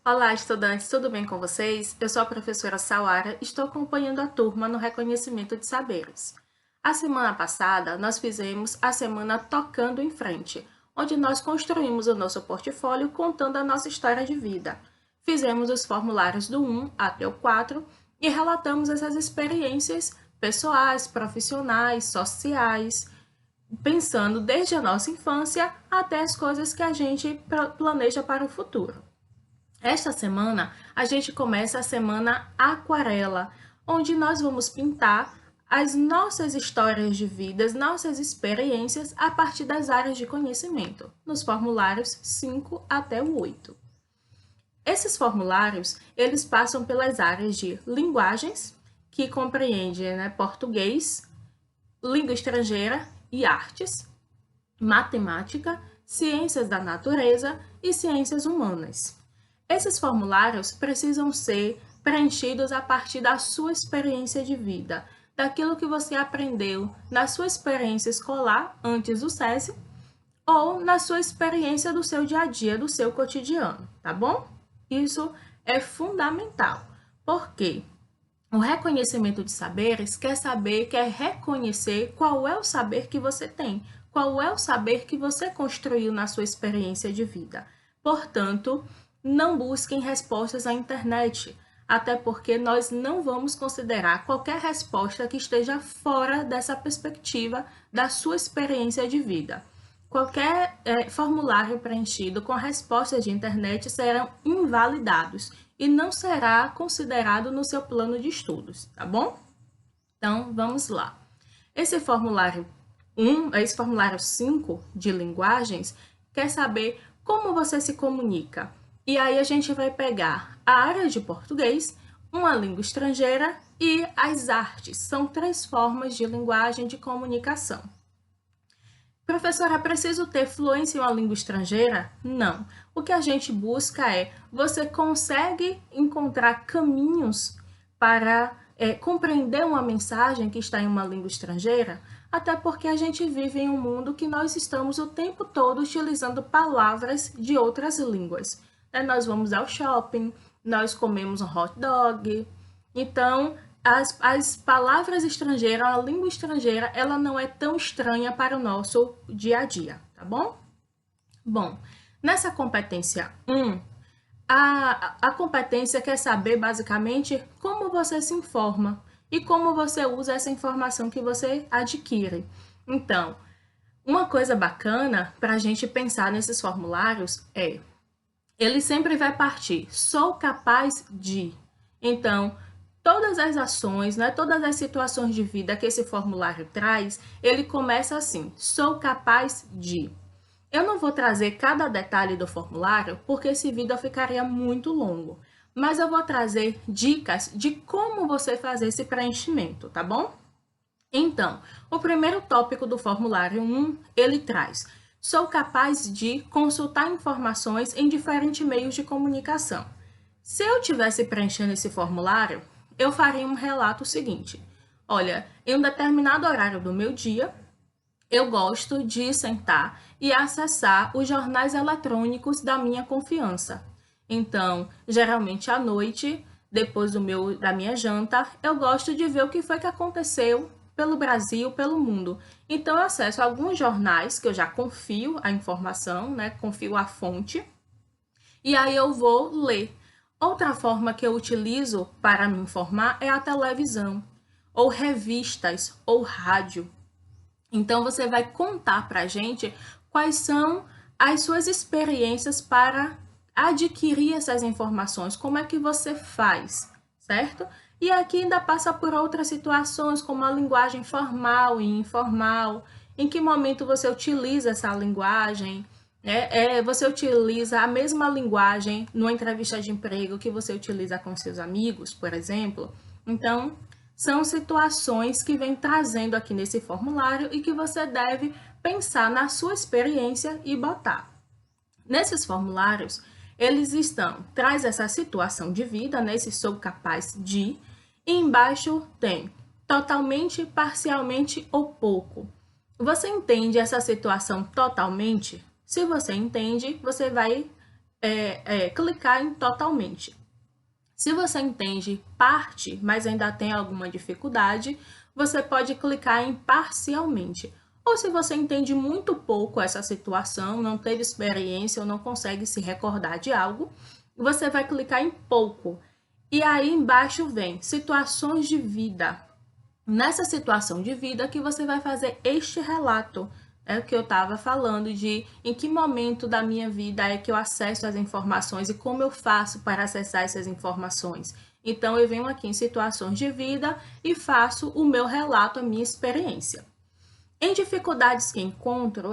Olá, estudantes, tudo bem com vocês? Eu sou a professora Sauara e estou acompanhando a turma no reconhecimento de saberes. A semana passada, nós fizemos a semana Tocando em Frente, onde nós construímos o nosso portfólio contando a nossa história de vida. Fizemos os formulários do 1 até o 4 e relatamos essas experiências pessoais, profissionais, sociais, pensando desde a nossa infância até as coisas que a gente planeja para o futuro. Esta semana, a gente começa a semana Aquarela, onde nós vamos pintar as nossas histórias de vidas, nossas experiências a partir das áreas de conhecimento, nos formulários 5 até o 8. Esses formulários, eles passam pelas áreas de linguagens, que compreende, português, língua estrangeira e artes, matemática, ciências da natureza e ciências humanas. Esses formulários precisam ser preenchidos a partir da sua experiência de vida, daquilo que você aprendeu na sua experiência escolar antes do SESI ou na sua experiência do seu dia a dia, do seu cotidiano, tá bom? Isso é fundamental, porque o reconhecimento de saberes quer reconhecer qual é o saber que você tem, qual é o saber que você construiu na sua experiência de vida. Portanto, não busquem respostas na internet, até porque nós não vamos considerar qualquer resposta que esteja fora dessa perspectiva da sua experiência de vida. Qualquer formulário preenchido com respostas de internet serão invalidados e não será considerado no seu plano de estudos, tá bom? Então, vamos lá. Esse formulário 5 de linguagens quer saber como você se comunica. E aí a gente vai pegar a área de português, uma língua estrangeira e as artes. São 3 formas de linguagem de comunicação. Professora, preciso ter fluência em uma língua estrangeira? Não. O que a gente busca é, você consegue encontrar caminhos para compreender uma mensagem que está em uma língua estrangeira? Até porque a gente vive em um mundo que nós estamos o tempo todo utilizando palavras de outras línguas. Nós vamos ao shopping, nós comemos um hot dog. Então, as palavras estrangeiras, a língua estrangeira, ela não é tão estranha para o nosso dia a dia, tá bom? Bom, nessa competência 1, a competência quer saber basicamente como você se informa e como você usa essa informação que você adquire. Então, uma coisa bacana para a gente pensar nesses formulários é, ele sempre vai partir, sou capaz de. Então, todas as ações, todas as situações de vida que esse formulário traz, ele começa assim, sou capaz de. Eu não vou trazer cada detalhe do formulário, porque esse vídeo ficaria muito longo, mas eu vou trazer dicas de como você fazer esse preenchimento, tá bom? Então, o primeiro tópico do formulário 1, ele traz, sou capaz de consultar informações em diferentes meios de comunicação. Se eu tivesse preenchendo esse formulário, eu faria um relato seguinte. Olha, em um determinado horário do meu dia, eu gosto de sentar e acessar os jornais eletrônicos da minha confiança. Então, geralmente à noite, depois da minha janta, eu gosto de ver o que foi que aconteceu pelo Brasil, pelo mundo. Então, eu acesso alguns jornais que eu já confio a informação, confio a fonte, e aí eu vou ler. Outra forma que eu utilizo para me informar é a televisão, ou revistas, ou rádio. Então, você vai contar para a gente quais são as suas experiências para adquirir essas informações, como é que você faz, certo? E aqui ainda passa por outras situações, como a linguagem formal e informal, em que momento você utiliza essa linguagem, você utiliza a mesma linguagem numa entrevista de emprego que você utiliza com seus amigos, por exemplo. Então, são situações que vem trazendo aqui nesse formulário e que você deve pensar na sua experiência e botar. Nesses formulários, traz essa situação de vida, esse sou capaz de, e embaixo tem totalmente, parcialmente ou pouco. Você entende essa situação totalmente? Se você entende, você vai clicar em totalmente. Se você entende parte, mas ainda tem alguma dificuldade, você pode clicar em parcialmente. Ou se você entende muito pouco essa situação, não teve experiência ou não consegue se recordar de algo, você vai clicar em pouco. E aí embaixo vem situações de vida. Nessa situação de vida que você vai fazer este relato. É o que eu estava falando de em que momento da minha vida é que eu acesso as informações e como eu faço para acessar essas informações. Então, eu venho aqui em situações de vida e faço o meu relato, a minha experiência. Em dificuldades que encontro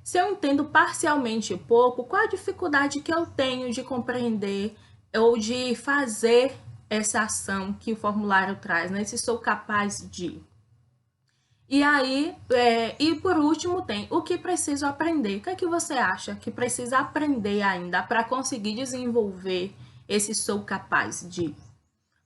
se eu entendo parcialmente pouco, qual a dificuldade que eu tenho de compreender ou de fazer essa ação que o formulário traz, né? Se sou capaz de. E aí, e por último tem o que preciso aprender. O que é que você acha que precisa aprender ainda para conseguir desenvolver esse sou capaz de?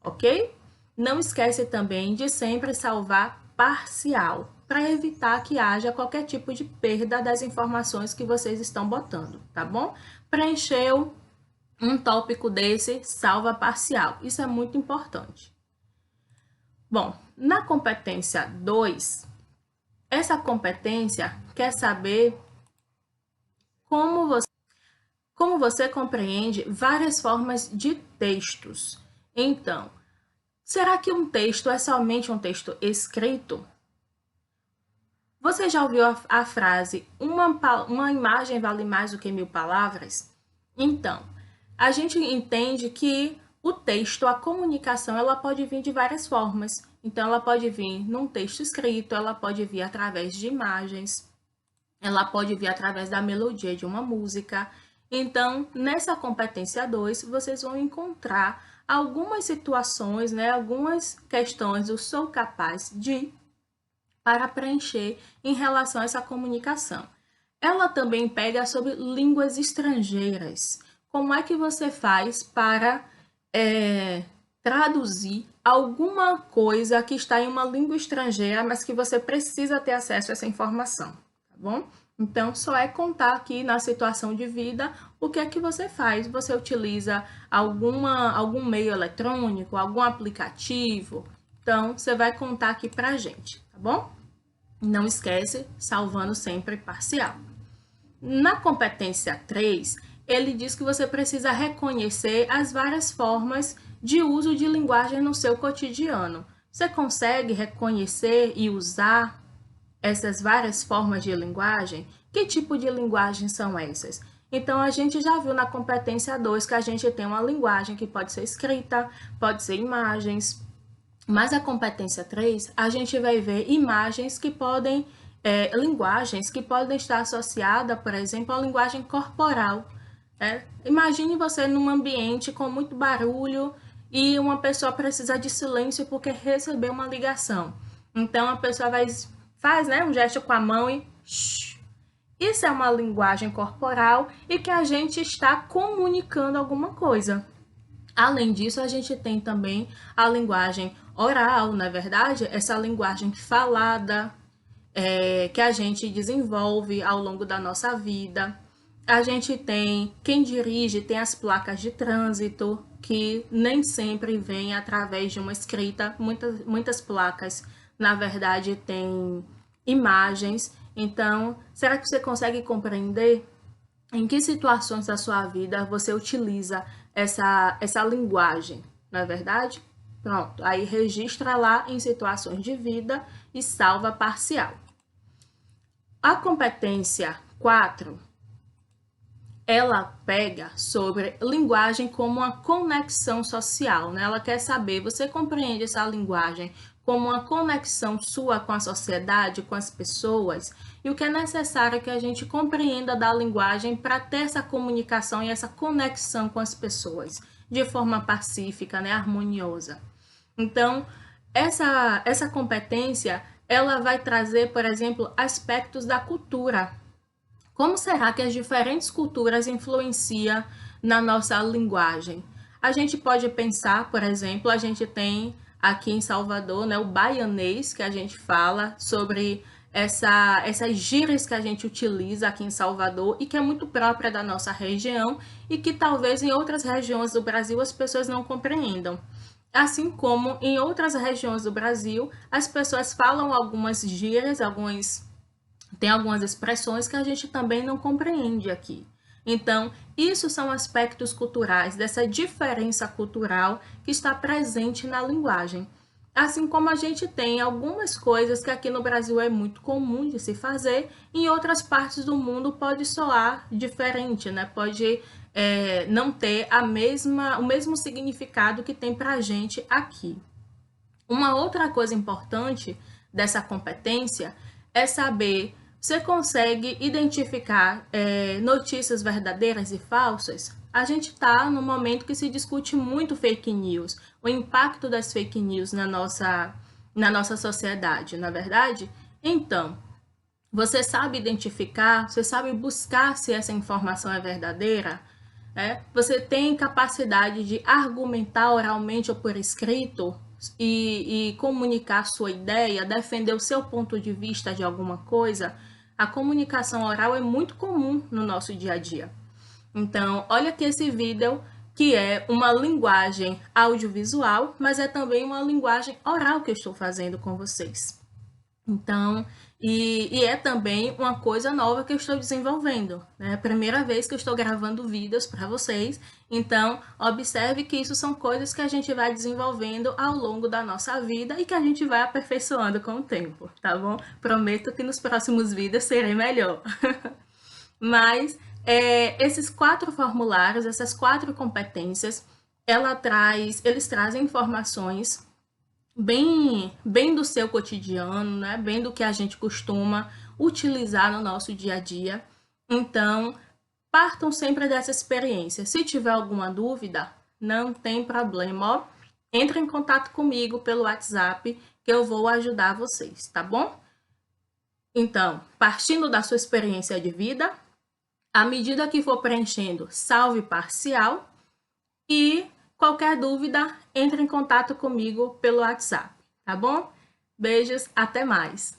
Ok? Não esquece também de sempre salvar parcial, para evitar que haja qualquer tipo de perda das informações que vocês estão botando, tá bom? Preencheu um tópico desse, salva parcial. Isso é muito importante. Bom, na competência 2, essa competência quer saber como você compreende várias formas de textos. Então, será que um texto é somente um texto escrito? Você já ouviu a frase uma imagem vale mais do que 1000 palavras? Então, a gente entende que o texto, a comunicação, ela pode vir de várias formas. Então, ela pode vir num texto escrito, ela pode vir através de imagens, ela pode vir através da melodia de uma música. Então, nessa competência 2, vocês vão encontrar algumas situações, né, algumas questões do sou capaz de para preencher em relação a essa comunicação. Ela também pega sobre línguas estrangeiras. Como é que você faz para traduzir alguma coisa que está em uma língua estrangeira, mas que você precisa ter acesso a essa informação, tá bom? Então, só é contar aqui na situação de vida o que é que você faz. Você utiliza algum meio eletrônico, algum aplicativo. Então, você vai contar aqui pra gente, tá bom? Não esquece, salvando sempre parcial. Na competência 3, ele diz que você precisa reconhecer as várias formas de uso de linguagem no seu cotidiano. Você consegue reconhecer e usar essas várias formas de linguagem? Que tipo de linguagem são essas? Então, a gente já viu na competência 2 que a gente tem uma linguagem que pode ser escrita, pode ser imagens, mas a competência 3, a gente vai ver imagens que podem, linguagens que podem estar associadas, por exemplo, à linguagem corporal. Imagine você num ambiente com muito barulho e uma pessoa precisa de silêncio porque recebeu uma ligação. Então, a pessoa faz um gesto com a mão e... Shh. Isso é uma linguagem corporal e que a gente está comunicando alguma coisa. Além disso, a gente tem também a linguagem oral, na verdade, essa linguagem falada que a gente desenvolve ao longo da nossa vida. A gente tem, quem dirige, tem as placas de trânsito, que nem sempre vem através de uma escrita. Muitas placas, na verdade, têm imagens. Então, será que você consegue compreender em que situações da sua vida você utiliza essa linguagem, não é verdade? Pronto, aí registra lá em situações de vida e salva parcial. A competência 4, ela pega sobre linguagem como uma conexão social, né? Ela quer saber, você compreende essa linguagem como uma conexão sua com a sociedade, com as pessoas? E o que é necessário é que a gente compreenda da linguagem para ter essa comunicação e essa conexão com as pessoas, de forma pacífica, né? Harmoniosa. Então, essa competência, ela vai trazer, por exemplo, aspectos da cultura. Como será que as diferentes culturas influenciam na nossa linguagem? A gente pode pensar, por exemplo, a gente tem aqui em Salvador, né, o baianês, que a gente fala sobre essas gírias que a gente utiliza aqui em Salvador e que é muito própria da nossa região e que talvez em outras regiões do Brasil as pessoas não compreendam. Assim como em outras regiões do Brasil, as pessoas falam algumas gírias, tem algumas expressões que a gente também não compreende aqui. Então, isso são aspectos culturais, dessa diferença cultural que está presente na linguagem. Assim como a gente tem algumas coisas que aqui no Brasil é muito comum de se fazer, em outras partes do mundo pode soar diferente, né? Pode não ter o mesmo significado que tem para a gente aqui. Uma outra coisa importante dessa competência é saber, você consegue identificar notícias verdadeiras e falsas? A gente está no momento que se discute muito fake news, o impacto das fake news na nossa sociedade, na verdade? Então, você sabe identificar, você sabe buscar se essa informação é verdadeira? Você tem capacidade de argumentar oralmente ou por escrito e comunicar sua ideia, defender o seu ponto de vista de alguma coisa? A comunicação oral é muito comum no nosso dia a dia. Então, olha aqui esse vídeo, que é uma linguagem audiovisual, mas é também uma linguagem oral que eu estou fazendo com vocês. Então, é também uma coisa nova que eu estou desenvolvendo, né? É a primeira vez que eu estou gravando vídeos para vocês, então observe que isso são coisas que a gente vai desenvolvendo ao longo da nossa vida e que a gente vai aperfeiçoando com o tempo, tá bom? Prometo que nos próximos vídeos serei melhor. Mas esses 4 formulários, essas 4 competências, eles trazem informações bem do seu cotidiano, né? Bem do que a gente costuma utilizar no nosso dia a dia. Então, partam sempre dessa experiência. Se tiver alguma dúvida, não tem problema, ó. Entre em contato comigo pelo WhatsApp que eu vou ajudar vocês, tá bom? Então, partindo da sua experiência de vida, à medida que for preenchendo, salve parcial e qualquer dúvida, entre em contato comigo pelo WhatsApp, tá bom? Beijos, até mais!